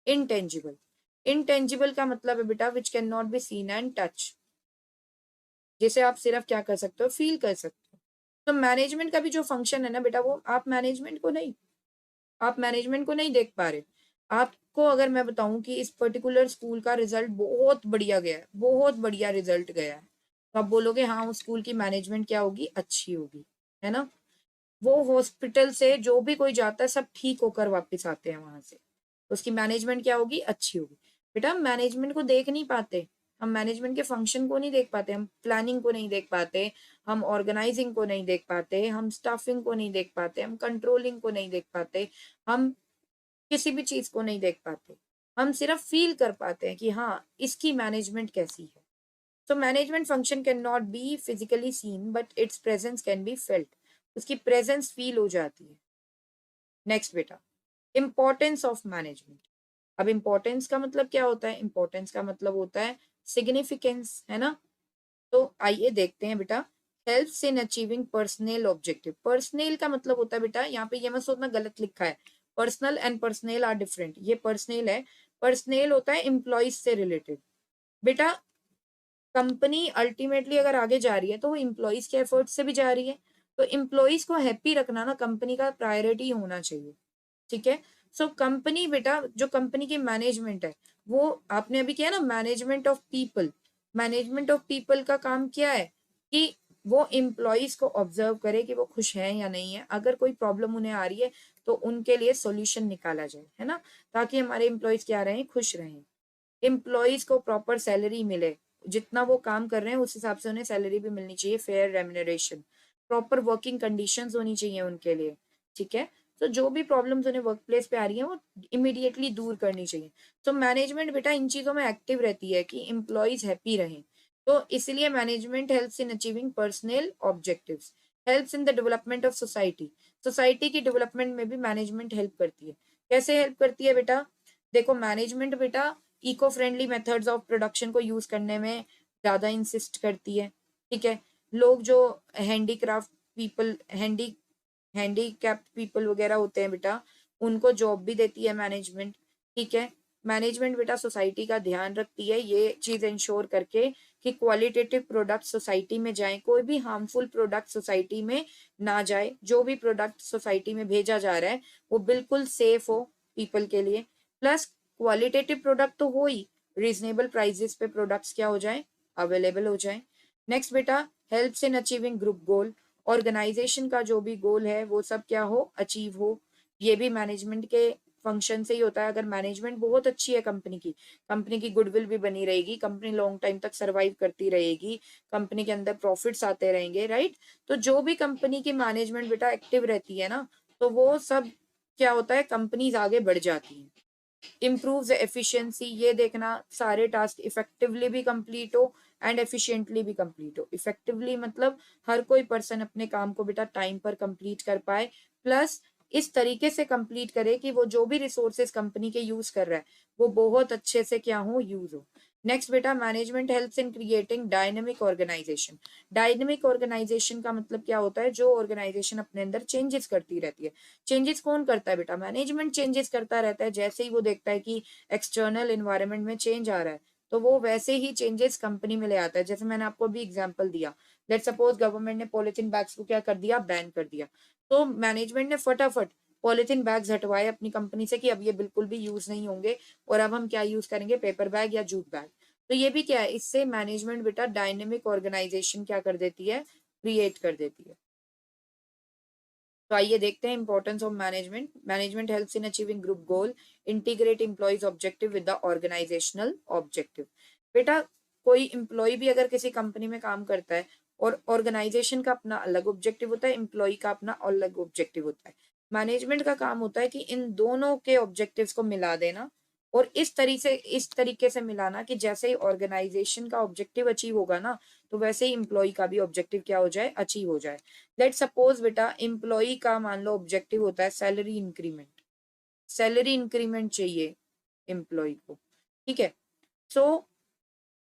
Intangible, intangible का मतलब है बेटा which can not be seen and touch, जिसे आप सिर्फ क्या कर सकते हो, फील कर सकते हो। तो मैनेजमेंट का भी जो फंक्शन है ना बेटा, वो आप मैनेजमेंट को नहीं देख पा रहे। आपको अगर मैं बताऊं कि इस पर्टिकुलर स्कूल का रिजल्ट बहुत बढ़िया गया है, बहुत बढ़िया रिजल्ट गया है, तो आप बोलोगे हाँ उस स्कूल की मैनेजमेंट क्या होगी, अच्छी होगी, है ना। वो हॉस्पिटल से जो भी कोई जाता है सब ठीक होकर वापस आते हैं वहां से, तो उसकी मैनेजमेंट क्या होगी, अच्छी होगी। बेटा हम मैनेजमेंट को देख नहीं पाते, हम मैनेजमेंट के फंक्शन को नहीं देख पाते, हम प्लानिंग को नहीं देख पाते, हम ऑर्गेनाइजिंग को नहीं देख पाते, हम स्टाफिंग को नहीं देख पाते, हम कंट्रोलिंग को नहीं देख पाते, हम किसी भी चीज को नहीं देख पाते। हम सिर्फ फील कर पाते हैं कि हाँ इसकी मैनेजमेंट कैसी है। So management function can not be physically seen but it's presence can be felt, उसकी प्रेजेंस फील हो जाती है। नेक्स्ट बेटा, इंपॉर्टेंस ऑफ मैनेजमेंट। अब इंपॉर्टेंस का मतलब क्या होता है, इंपॉर्टेंस का मतलब होता है सिग्निफिकेंस, है ना। तो आइए देखते हैं बेटा, helps in achieving personal objective. Personal का मतलब होता है बेटा, यहाँ पे ये मत सोचना गलत लिखा है, personal and personal are different, ये पर्सनल है। पर्सनल होता है एम्प्लॉयज से रिलेटेड। बेटा कंपनी अल्टीमेटली अगर आगे जा रही है तो वो इम्प्लॉयज के एफर्ट से भी जा रही है, तो इम्प्लॉयज को हैप्पी रखना ना कंपनी का प्रायोरिटी होना चाहिए, ठीक है। सो कंपनी बेटा, जो कंपनी की मैनेजमेंट है, वो आपने अभी किया ना management of people, management of people का काम क्या है कि वो एम्प्लॉयज को ऑब्जर्व करे कि वो खुश हैं या नहीं है, अगर कोई प्रॉब्लम उन्हें आ रही है तो उनके लिए सॉल्यूशन निकाला जाए, है ना, ताकि हमारे एम्प्लॉयज क्या रहें, खुश रहें। एम्प्लॉयज को प्रॉपर सैलरी मिले, जितना वो काम कर रहे हैं उस हिसाब से उन्हें सैलरी भी मिलनी चाहिए, fair remuneration, proper working conditions होनी चाहिए उनके लिए, ठीक है। तो जो भी प्रॉब्लम्स उन्हें वर्क प्लेस पे आ रही है वो इमीडिएटली दूर करनी चाहिए। तो मैनेजमेंट बेटा इन चीजों में एक्टिव रहती है कि एम्प्लॉयज हैप्पी रहें, तो इसलिए management helps in achieving personal objectives, helps in the development of society. Society की डेवलपमेंट में भी मैनेजमेंट हेल्प करती है। कैसे हेल्प करती है बेटा, देखो मैनेजमेंट बेटा eco friendly methods of production को यूज करने में ज्यादा इंसिस्ट करती है, ठीक है। लोग जो हैंडीक्राफ्ट पीपल, हैंडीकैप्ड पीपल वगैरह होते हैं बेटा, उनको जॉब भी देती है मैनेजमेंट, ठीक है। मैनेजमेंट बेटा सोसाइटी का ध्यान रखती है ये चीज इंश्योर करके कि क्वालिटेटिव प्रोडक्ट सोसाइटी में जाए, कोई भी हार्मफुल प्रोडक्ट सोसाइटी में ना जाए, जो भी प्रोडक्ट सोसाइटी में भेजा जा रहा है वो बिल्कुल सेफ हो पीपल के लिए, प्लस क्वालिटेटिव प्रोडक्ट तो हो ही, रीजनेबल प्राइजेस पे प्रोडक्ट्स क्या हो जाए, अवेलेबल हो जाए। नेक्स्ट बेटा, helps in achieving group goal, organization का जो भी गोल है वो सब क्या हो, अचीव हो। ये भी मैनेजमेंट के फंक्शन से ही होता है। अगर मैनेजमेंट बहुत अच्छी है कंपनी की, कंपनी की गुडविल भी बनी रहेगी, कंपनी लॉन्ग टाइम तक सरवाइव करती रहेगी, कंपनी के अंदर प्रॉफिट्स आते रहेंगे, राइट। तो जो भी कंपनी की मैनेजमेंट बेटा एक्टिव रहती है ना, तो वो सब क्या होता है, कंपनीज आगे बढ़ जाती हैं। इम्प्रूव एफिशिएंसी, ये देखना सारे टास्क इफेक्टिवली भी कंप्लीट हो एंड एफिशिएंटली भी कंप्लीट हो। इफेक्टिवली मतलब हर कोई पर्सन अपने काम को बेटा टाइम पर कंप्लीट कर पाए, प्लस इस तरीके से कंप्लीट करे कि वो जो भी रिसोर्सेज कंपनी के यूज कर रहा है वो बहुत अच्छे से क्या हो, यूज हो। नेक्स्ट बेटा, management helps in creating dynamic organization. Dynamic organization का मतलब क्या होता है, जो ऑर्गेनाइजेशन अपने अंदर चेंजेस करती रहती है। चेंजेस कौन करता है बेटा, मैनेजमेंट चेंजेस करता रहता है। जैसे ही वो देखता है कि एक्सटर्नल इन्वायरमेंट में चेंज आ रहा है तो वो वैसे ही चेंजेस कंपनी में ले आता है। जैसे मैंने आपको अभी एग्जांपल दिया, लेट सपोज गवर्नमेंट ने पॉलिथीन बैग्स को क्या कर दिया, बैन कर दिया, तो मैनेजमेंट ने फटाफट पॉलिथीन बैग्स हटवाए अपनी कंपनी से कि अब ये बिल्कुल भी यूज नहीं होंगे और अब हम क्या यूज करेंगे, पेपर बैग या जूट बैग। तो ये भी क्या है, इससे मैनेजमेंट बेटा डायनेमिक ऑर्गेनाइजेशन क्या कर देती है, क्रिएट कर देती है। तो आइए देखते हैं importance of management. Management helps in achieving group goal, integrate employees objective with the organizational objective. बेटा कोई एम्प्लॉय भी अगर किसी कंपनी में काम करता है और ऑर्गेनाइजेशन का अपना अलग ऑब्जेक्टिव होता है, एम्प्लॉय का अपना अलग ऑब्जेक्टिव होता है। मैनेजमेंट का काम होता है कि इन दोनों के ऑब्जेक्टिव्स को मिला देना और इस तरीके से मिलाना कि जैसे ही ऑर्गेनाइजेशन का ऑब्जेक्टिव अचीव होगा ना, तो वैसे ही एम्प्लॉय का भी ऑब्जेक्टिव क्या हो जाए, अचीव हो जाए। लेट सपोज बेटा एम्प्लॉय का मान लो ऑब्जेक्टिव होता है सैलरी इंक्रीमेंट, सैलरी इंक्रीमेंट चाहिए एम्प्लॉय को, ठीक है। सो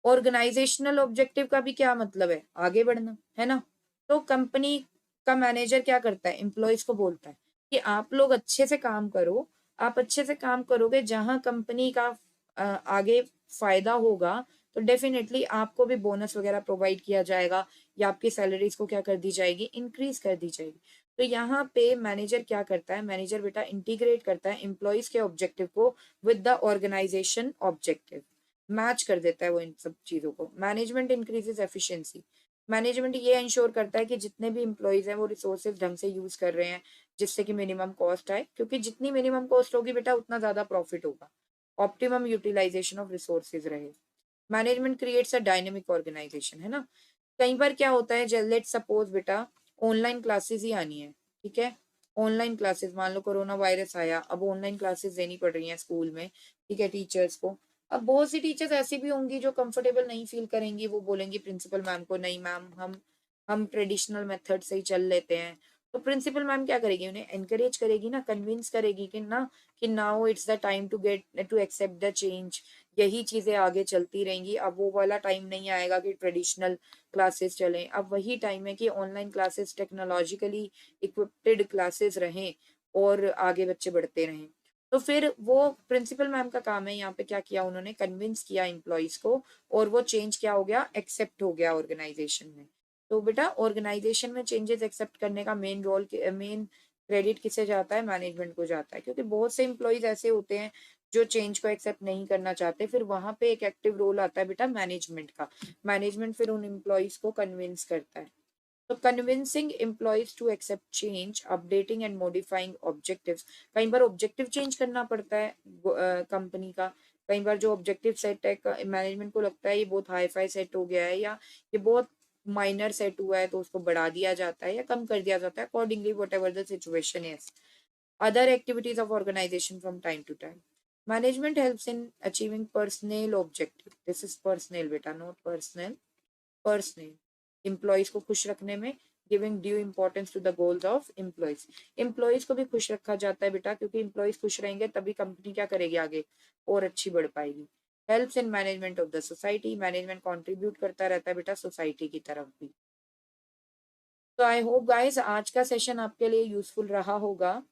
ऑर्गेनाइजेशनल ऑब्जेक्टिव का भी क्या मतलब है, आगे बढ़ना, है ना। तो कंपनी का मैनेजर क्या करता है, एम्प्लॉयज को बोलता है कि आप लोग अच्छे से काम करो, आप अच्छे से काम करोगे, जहाँ कंपनी का आगे फायदा होगा, तो डेफिनेटली आपको भी बोनस वगैरह प्रोवाइड किया जाएगा, या आपकी सैलरीज को क्या कर दी जाएगी, इंक्रीज कर दी जाएगी। तो यहाँ पे मैनेजर क्या करता है, मैनेजर बेटा इंटीग्रेट करता है एम्प्लॉयज के ऑब्जेक्टिव को with the organization objective, match कर देता है वो इन सब चीजों को। मैनेजमेंट इंक्रीजेज एफिशिएंसी, मैनेजमेंट ये इंश्योर करता है कि जितने भी एम्प्लॉयज हैं वो रिसोर्सेज ढंग से यूज कर रहे हैं, जिससे कि मिनिमम कॉस्ट आए, क्योंकि जितनी मिनिमम कॉस्ट होगी बेटा उतना ज्यादा प्रॉफिट होगा, ऑप्टिमम यूटिलाइजेशन ऑफ रिसोर्सेज रहे। Management creates a dynamic organization, है ना। कई बार क्या होता है, लेट सपोज बेटा ऑनलाइन क्लासेस ही आनी है, ठीक है, ऑनलाइन क्लासेस, मान लो कोरोना वायरस आया, अब ऑनलाइन क्लासेस देनी पड़ रही हैं स्कूल में, ठीक है, टीचर्स को। अब बहुत सी टीचर्स ऐसी भी होंगी जो कंफर्टेबल नहीं फील करेंगी, वो बोलेंगी प्रिंसिपल मैम को, नहीं मैम हम ट्रेडिशनल मेथड से ही चल लेते हैं। तो प्रिंसिपल मैम क्या करेगी, उन्हें एनकरेज करेगी ना, कन्विंस करेगी कि now it's the time to accept the change, यही चीजें आगे चलती रहेंगी, अब वो वाला टाइम नहीं आएगा कि ट्रेडिशनल क्लासेस चलें, अब वही टाइम है कि online classes technologically equipped classes रहें और आगे बच्चे बढ़ते रहें। तो फिर वो प्रिंसिपल मैम का काम है, यहाँ पे क्या किया उन्होंने, कन्विंस किया एम्प्लॉयज को, और वो चेंज क्या हो गया, एक्सेप्ट हो गया ऑर्गेनाइजेशन में। तो बेटा ऑर्गेनाइजेशन में चेंजेस एक्सेप्ट करने का मेन क्रेडिट किसे जाता है, मैनेजमेंट को जाता है, क्योंकि बहुत से एम्प्लॉयज ऐसे होते हैं जो चेंज को एक्सेप्ट नहीं करना चाहते, फिर वहां पे एक एक्टिव रोल आता है बेटा मैनेजमेंट का। मैनेजमेंट फिर उन एम्प्लॉयज को कन्विंस करता है। तो convincing employees to accept change, updating and modifying objectives, कई बार ऑब्जेक्टिव चेंज करना पड़ता है कंपनी का। कई बार जो ऑब्जेक्टिव सेट है, मैनेजमेंट को लगता है ये बहुत हाई फाई सेट हो गया है, या ये बहुत माइनर सेट हुआ है, तो उसको बढ़ा दिया जाता है या कम कर दिया जाता है, accordingly what ever the situation is. Other activities of organization from time to time. Management helps in achieving personnel objective. This is personnel beta, not personal. Personnel. Employees को खुश रखने में, giving due importance to the goals of employees. Employees को भी खुश रखा जाता है बेटा, क्योंकि एम्प्लॉयज खुश रहेंगे तभी कंपनी क्या करेगी आगे, और अच्छी बढ़ पाएगी। Helps in management of the society, management contribute करता रहता है बेटा सोसाइटी की तरफ भी। तो आई होप गाइस आज का सेशन आपके लिए यूजफुल रहा होगा।